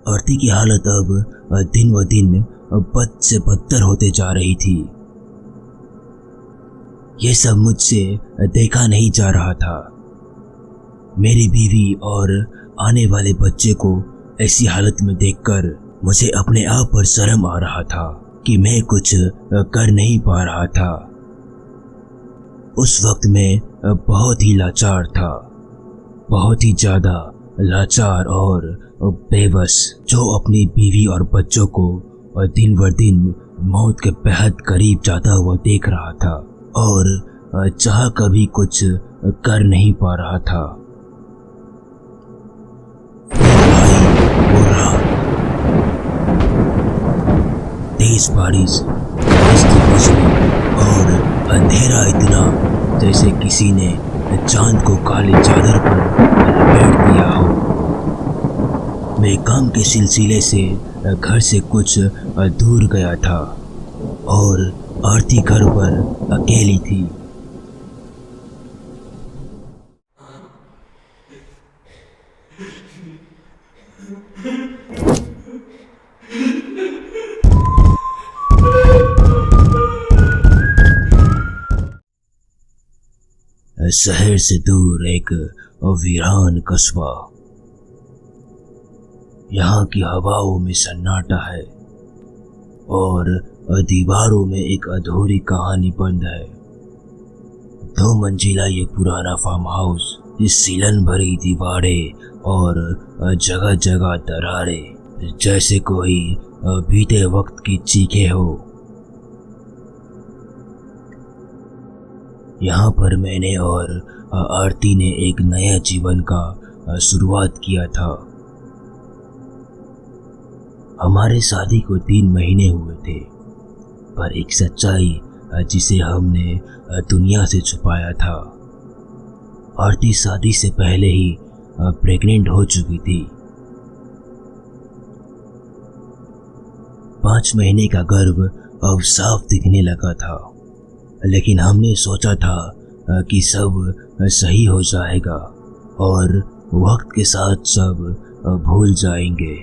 आरती की हालत अब दिन ब दिन बद से बदतर होते जा रही थी। यह सब मुझसे देखा नहीं जा रहा था। मेरी बीवी और आने वाले बच्चे को ऐसी हालत में देखकर मुझे अपने आप पर शर्म आ रहा था कि मैं कुछ कर नहीं पा रहा था। उस वक्त मैं बहुत ही लाचार था, बहुत ही ज्यादा लाचार और बेबस, जो अपनी बीवी और बच्चों को दिन ब दिन मौत के बेहद करीब जाता हुआ देख रहा था और चाह कभी कुछ कर नहीं पा रहा था। तेज बारिश, बरसती बिजली और अंधेरा इतना जैसे किसी ने चांद को काली चादर पर लपेट दिया हो। मैं काम के सिलसिले से घर से कुछ दूर गया था और आरती घर पर अकेली थी। शहर से दूर एक वीरान कस्बा। यहाँ की हवाओं में सन्नाटा है और दीवारों में एक अधूरी कहानी बंद है। 2 मंजिला ये पुराना फार्म हाउस, इस सीलन भरी दीवारें और जगह जगह दरारें, जैसे कोई बीते वक्त की चीखें हो। यहाँ पर मैंने और आरती ने एक नया जीवन का शुरुआत किया था। हमारे शादी को 3 महीने हुए थे, पर एक सच्चाई जिसे हमने दुनिया से छुपाया था। आरती शादी से पहले ही प्रेग्नेंट हो चुकी थी। 5 महीने का गर्भ अब साफ दिखने लगा था, लेकिन हमने सोचा था कि सब सही हो जाएगा और वक्त के साथ सब भूल जाएंगे।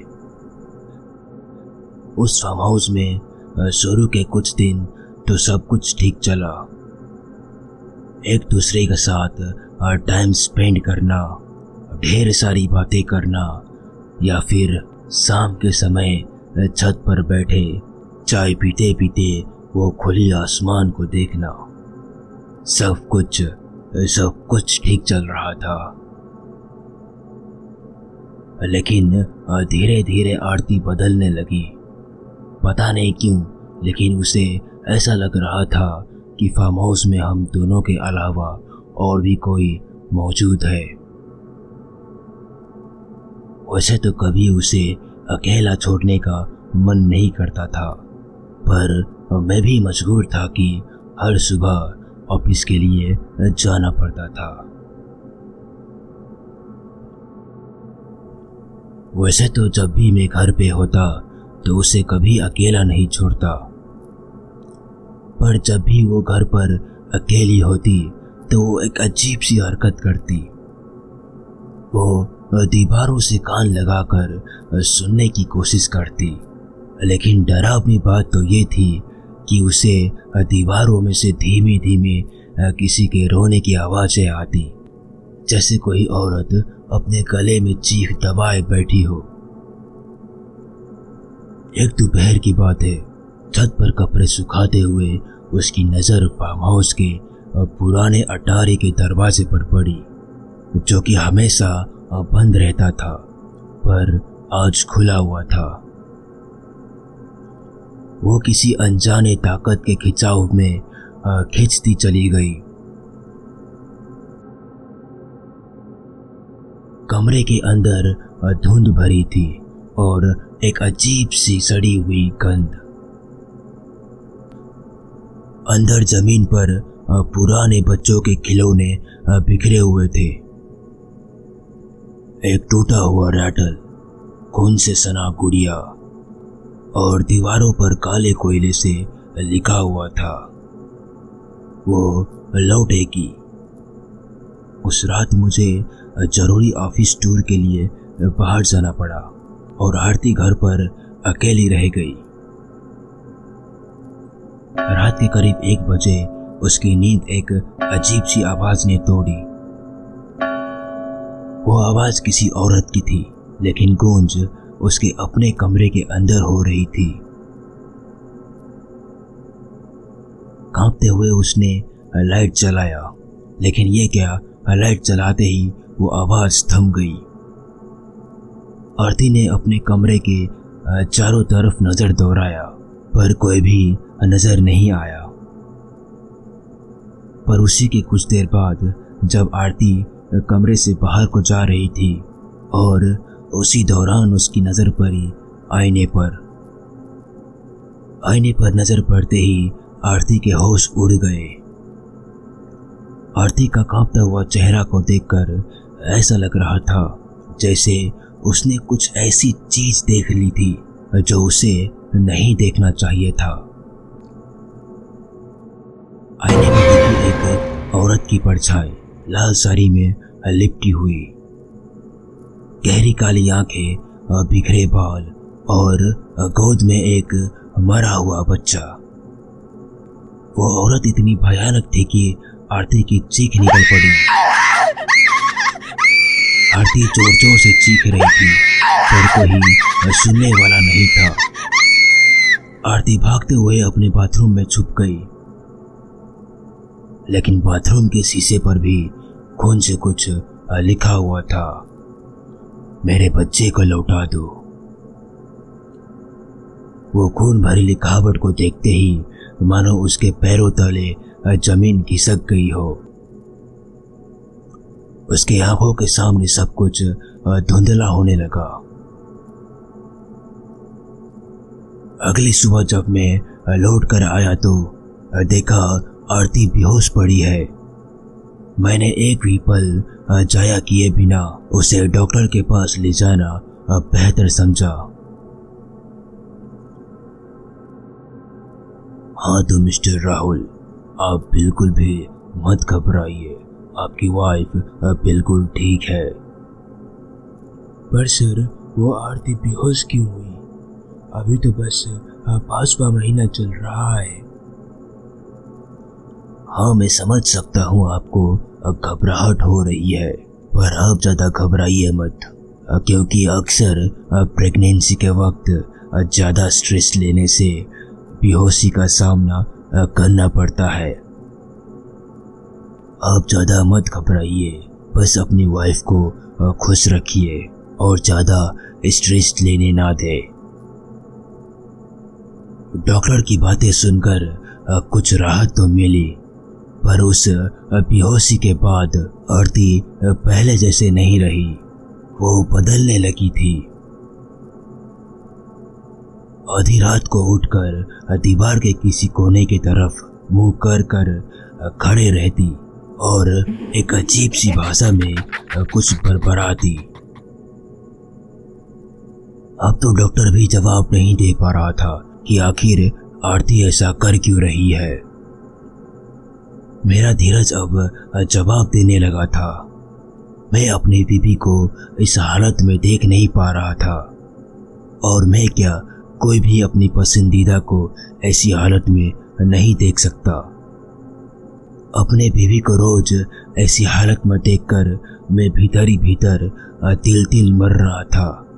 उस फार्म हाउस में शुरू के कुछ दिन तो सब कुछ ठीक चला। एक दूसरे के साथ टाइम स्पेंड करना, ढेर सारी बातें करना, या फिर शाम के समय छत पर बैठे चाय पीते पीते वो खुली आसमान को देखना, सब कुछ ठीक चल रहा था। लेकिन धीरे धीरे आरती बदलने लगी। पता नहीं क्यों, लेकिन उसे ऐसा लग रहा था कि फार्म हाउस में हम दोनों के अलावा और भी कोई मौजूद है। वैसे तो कभी उसे अकेला छोड़ने का मन नहीं करता था, पर मैं भी मजबूर था कि हर सुबह ऑफिस के लिए जाना पड़ता था। वैसे तो जब भी मैं घर पे होता तो उसे कभी अकेला नहीं छोड़ता, पर जब भी वो घर पर अकेली होती तो वो एक अजीब सी हरकत करती। वो दीवारों से कान लगाकर सुनने की कोशिश करती, लेकिन डरावनी बात तो ये थी कि उसे दीवारों में से धीमे धीमे किसी के रोने की आवाजें आती, जैसे कोई औरत अपने गले में चीख दबाए बैठी हो। एक दोपहर की बात है, छत पर कपड़े सुखाते हुए उसकी नजर फार्म हाउस के पुराने अटारी के दरवाजे पर पड़ी, जो कि हमेशा बंद रहता था पर आज खुला हुआ था। वो किसी अनजाने ताकत के खिंचाव में खींचती चली गई। कमरे के अंदर धुंध भरी थी और एक अजीब सी सड़ी हुई गंध। अंदर जमीन पर पुराने बच्चों के खिलौने बिखरे हुए थे। एक टूटा हुआ रैटल, खून से सना गुड़िया और दीवारों पर काले कोयले से लिखा हुआ था, वो लौटेगी। उस रात मुझे जरूरी ऑफिस टूर के लिए बाहर जाना पड़ा और आरती घर पर अकेली रह गई। रात के करीब 1 बजे उसकी नींद एक अजीब सी आवाज ने तोड़ी। वो आवाज किसी औरत की थी, लेकिन गूंज उसके अपने कमरे के अंदर हो रही थी। कांपते हुए उसने लाइट जलाया, लेकिन ये क्या, लाइट जलाते ही वो आवाज थम गई। आरती ने अपने कमरे के चारों तरफ नजर दौड़ाया, पर कोई भी नजर नहीं आया। पर उसी के कुछ देर बाद जब आरती कमरे से बाहर को जा रही थी और उसी दौरान उसकी नजर पड़ी आईने पर नजर पड़ते ही आरती के होश उड़ गए। आरती का कांपता हुआ चेहरा को देखकर ऐसा लग रहा था जैसे उसने कुछ ऐसी चीज देख ली थी जो उसे नहीं देखना चाहिए था। आईने में देखी एक औरत की परछाई, लाल साड़ी में लिपटी हुई, गहरी काली आंखें, बिखरे बाल और गोद में एक मरा हुआ बच्चा। वो औरत इतनी भयानक थी कि आरती की चीख निकल पड़ी। आरती जोर जोर से चीख रही थी, पर कोई सुनने वाला नहीं था। आरती भागते हुए अपने बाथरूम में छुप गई, लेकिन बाथरूम के शीशे पर भी खून से कुछ लिखा हुआ था, मेरे बच्चे को लौटा दो। वो खून भरी लिखावट को देखते ही मानो उसके पैरों तले जमीन खिसक गई हो। उसके आंखों के सामने सब कुछ धुंधला होने लगा। अगली सुबह जब मैं लौट कर आया तो देखा आरती बेहोश पड़ी है। मैंने एक भी पल जाया किए बिना उसे डॉक्टर के पास ले जाना बेहतर समझा। हाँ तो मिस्टर राहुल, आप बिल्कुल भी मत घबराइए, आपकी वाइफ बिल्कुल ठीक है। पर सर, वो आरती बेहोश क्यों हुई? अभी तो बस 5वां महीना चल रहा है। हाँ, मैं समझ सकता हूँ आपको घबराहट हो रही है, पर आप ज्यादा घबराइए मत, क्योंकि अक्सर प्रेगनेंसी के वक्त ज्यादा स्ट्रेस लेने से बेहोशी का सामना करना पड़ता है। आप ज्यादा मत घबराइए, बस अपनी वाइफ को खुश रखिए और ज्यादा स्ट्रेस लेने ना दे। डॉक्टर की बातें सुनकर कुछ राहत तो मिली, पर उस बेहोशी के बाद आरती पहले जैसे नहीं रही, वो बदलने लगी थी। आधी रात को उठकर दीवार के किसी कोने की तरफ मुंह कर खड़े रहती और एक अजीब सी भाषा में कुछ बड़बड़ाती। अब तो डॉक्टर भी जवाब नहीं दे पा रहा था कि आखिर आरती ऐसा कर क्यों रही है। मेरा धीरज अब जवाब देने लगा था। मैं अपनी बीबी को इस हालत में देख नहीं पा रहा था, और मैं क्या, कोई भी अपनी पसंदीदा को ऐसी हालत में नहीं देख सकता। अपने बीवी को रोज ऐसी हालत में देखकर मैं भीतर ही भीतर तिल तिल मर रहा था।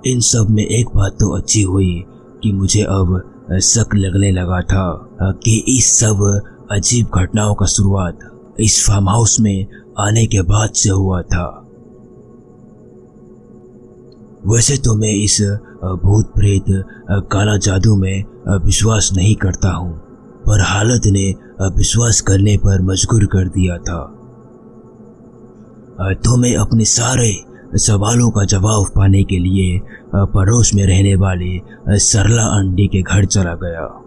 इन सब में एक बात तो अच्छी हुई कि मुझे अब शक लगने लगा था कि इस सब अजीब घटनाओं का शुरुआत इस फार्म हाउस में आने के बाद से हुआ था। वैसे तो मैं इस भूत प्रेत काला जादू में विश्वास नहीं करता हूँ, पर हालत ने विश्वास करने पर मजबूर कर दिया था। तो मैं अपने सारे सवालों का जवाब पाने के लिए पड़ोस में रहने वाले सरला आंटी के घर चला गया।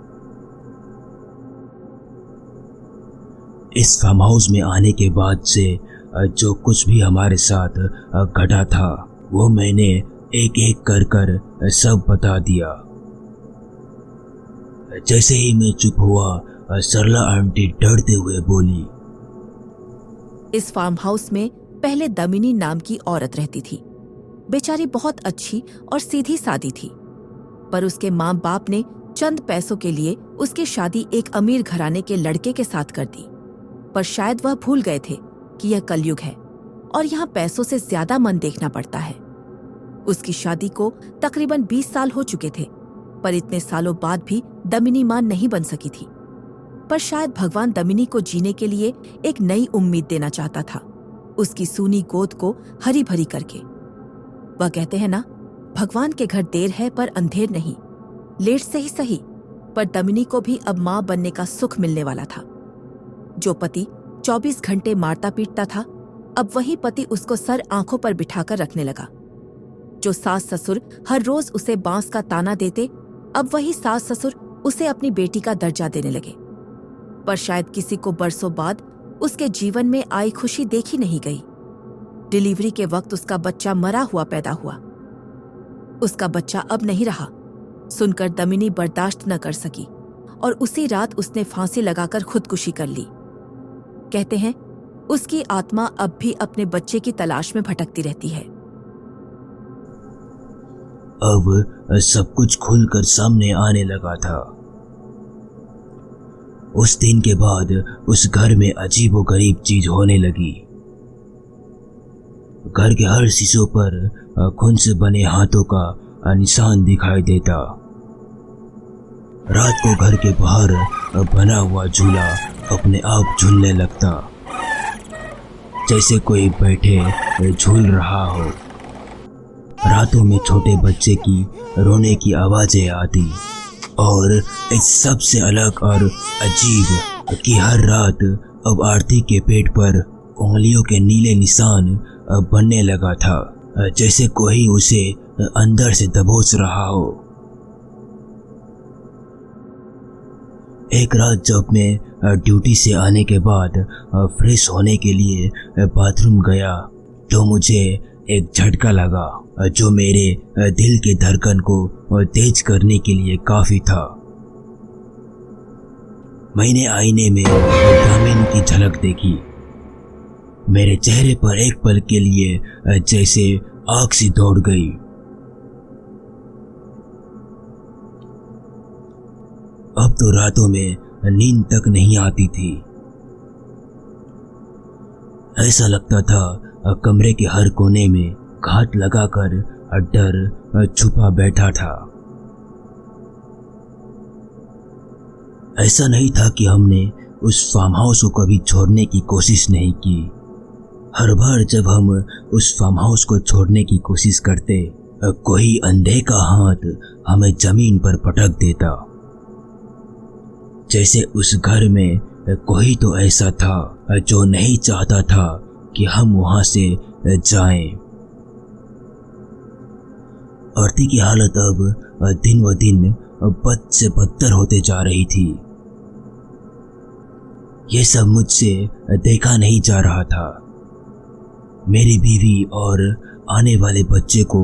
इस फार्म हाउस में आने के बाद से जो कुछ भी हमारे साथ घटा था वो मैंने एक एक कर सब बता दिया। जैसे ही मैं चुप हुआ, सरला आंटी डरते हुए बोली, इस फार्म हाउस में पहले दमिनी नाम की औरत रहती थी। बेचारी बहुत अच्छी और सीधी सादी थी, पर उसके माँ बाप ने चंद पैसों के लिए उसकी शादी एक अमीर घराने के लड़के के साथ कर दी। पर शायद वह भूल गए थे कि यह कलयुग है और यहाँ पैसों से ज्यादा मन देखना पड़ता है। उसकी शादी को तकरीबन 20 साल हो चुके थे, पर इतने सालों बाद भी दमिनी मां नहीं बन सकी थी। पर शायद भगवान दमिनी को जीने के लिए एक नई उम्मीद देना चाहता था, उसकी सूनी गोद को हरी भरी करके। वह कहते हैं ना, भगवान के घर देर है पर अंधेर नहीं। लेट से ही सही, पर दमिनी को भी अब मां बनने का सुख मिलने वाला था। जो पति 24 घंटे मारता पीटता था, अब वही पति उसको सर आंखों पर बिठाकर रखने लगा। जो सास ससुर हर रोज उसे बांस का ताना देते, अब वही सास ससुर उसे अपनी बेटी का दर्जा देने लगे। पर शायद किसी को बरसों बाद उसके जीवन में आई खुशी देखी नहीं गई। डिलीवरी के वक्त उसका बच्चा मरा हुआ पैदा हुआ। उसका बच्चा अब नहीं रहा। सुनकर दमिनी बर्दाश्त न कर सकी और उसी रात उसने फांसी लगाकर खुदकुशी कर ली। कहते हैं उसकी आत्मा अब भी अपने बच्चे की तलाश में भटकती रहती है। अब सब कुछ खुलकर सामने आने लगा था। उस दिन के बाद उस घर में अजीबोगरीब चीज होने लगी। घर के हर शीशों पर खून से बने हाथों का निशान दिखाई देता। रात को घर के बाहर बना हुआ झूला अपने आप झूलने लगता, जैसे कोई बैठे झूल रहा हो। रातों में छोटे बच्चे की रोने की आवाजें आती, और इस सबसे अलग और अजीब कि हर रात अब आरती के पेट पर उंगलियों के नीले निशान बनने लगा था, जैसे कोई उसे अंदर से दबोच रहा हो। एक रात जब मैं ड्यूटी से आने के बाद फ्रेश होने के लिए बाथरूम गया तो मुझे एक झटका लगा, जो मेरे दिल के धड़कन को तेज करने के लिए काफी था। मैंने आईने में दामिनी की झलक देखी। मेरे चेहरे पर एक पल के लिए जैसे आग सी दौड़ गई। अब तो रातों में नींद तक नहीं आती थी। ऐसा लगता था कमरे के हर कोने में घात लगाकर डर छुपा बैठा था। ऐसा नहीं था कि हमने उस फार्म हाउस को कभी छोड़ने की कोशिश नहीं की। हर बार जब हम उस फार्म हाउस को छोड़ने की कोशिश करते, कोई अनदेखा हाथ हमें जमीन पर पटक देता, जैसे उस घर में कोई तो ऐसा था जो नहीं चाहता था कि हम वहां से जाएं। आरती की हालत अब दिन व दिन बद से बदतर होते जा रही थी। यह सब मुझसे देखा नहीं जा रहा था। मेरी बीवी और आने वाले बच्चे को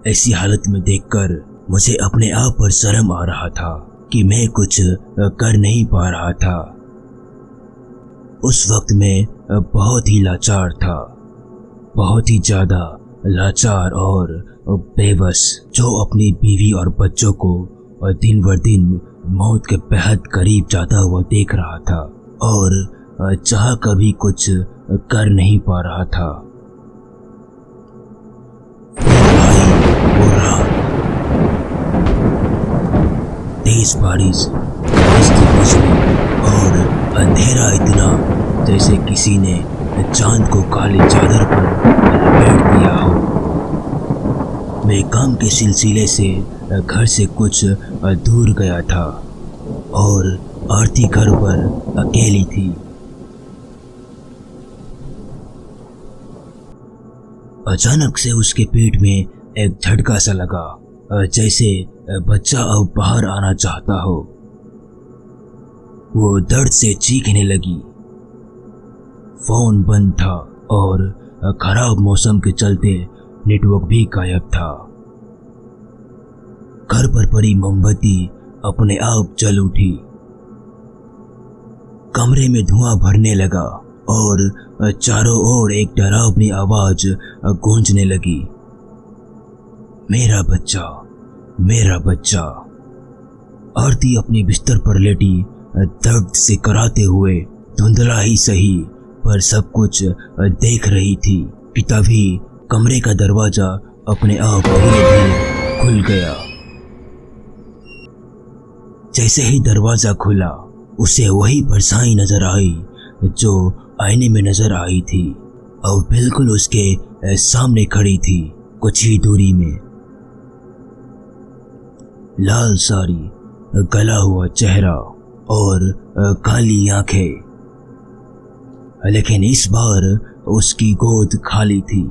ऐसी हालत में देखकर मुझे अपने आप पर शर्म आ रहा था कि मैं कुछ कर नहीं पा रहा था। उस वक्त मैं बहुत ही लाचार था, बहुत ही ज्यादा लाचार और बेबस, जो अपनी बीवी और बच्चों को दिन ब दिन मौत के बेहद करीब जाता हुआ देख रहा था और चाह कभी कुछ कर नहीं पा रहा था। तेज बारिश, बरसती बिजली और अंधेरा इतना जैसे किसी ने चांद को काली चादर पर लपेट दिया हो। मैं काम के सिलसिले से घर से कुछ दूर गया था और आरती घर पर अकेली थी। अचानक से उसके पेट में एक झटका सा लगा, जैसे बच्चा अब बाहर आना चाहता हो। वो दर्द से चीखने लगी। फोन बंद था और खराब मौसम के चलते नेटवर्क भी गायब था। घर पर पड़ी मोमबत्ती अपने आप जल उठी। कमरे में धुआं भरने लगा और चारों ओर एक डरावनी आवाज गूंजने लगी, मेरा बच्चा, मेरा बच्चा। आरती अपने बिस्तर पर लेटी दर्द से कराते हुए धुंधला ही सही पर सब कुछ देख रही थी कि तभी कमरे का दरवाजा अपने आप धीरे धीरे खुल गया। जैसे ही दरवाजा खुला उसे वही परछाई नजर आई जो आईने में नजर आई थी और बिल्कुल उसके सामने खड़ी थी, कुछ ही दूरी में। लाल साड़ी, गला हुआ चेहरा और काली आंखें, लेकिन इस बार उसकी गोद खाली थी।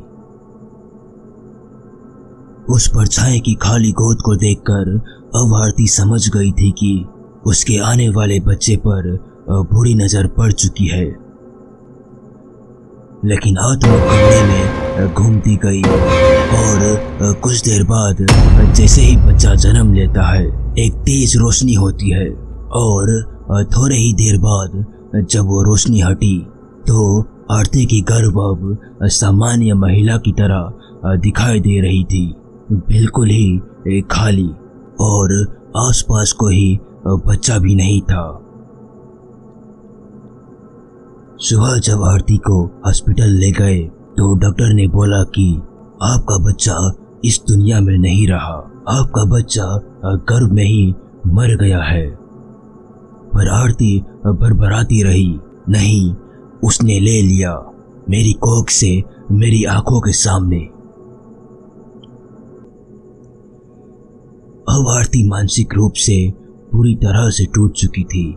उस परछाई की खाली गोद को देखकर अब आरती समझ गई थी कि उसके आने वाले बच्चे पर बुरी नजर पड़ चुकी है। लेकिन आत्मा कमरे में घूमती गई और कुछ देर बाद जैसे ही बच्चा जन्म लेता है एक तेज रोशनी होती है और थोड़े ही देर बाद जब वो रोशनी हटी तो आरती की गर्भ अब सामान्य महिला की तरह दिखाई दे रही थी, बिल्कुल ही खाली और आसपास कोई बच्चा भी नहीं था। सुबह जब आरती को हॉस्पिटल ले गए तो डॉक्टर ने बोला कि आपका बच्चा इस दुनिया में नहीं रहा, आपका बच्चा गर्भ में ही मर गया है। पर आरती बरबराती रही, नहीं, उसने ले लिया मेरी कोख से मेरी आंखों के सामने। अब आरती मानसिक रूप से पूरी तरह से टूट चुकी थी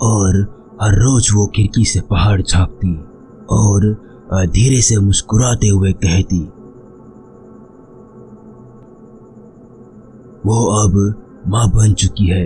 और हर रोज वो खिड़की से बाहर झांकती और धीरे से मुस्कुराते हुए कहती, वो अब मां बन चुकी है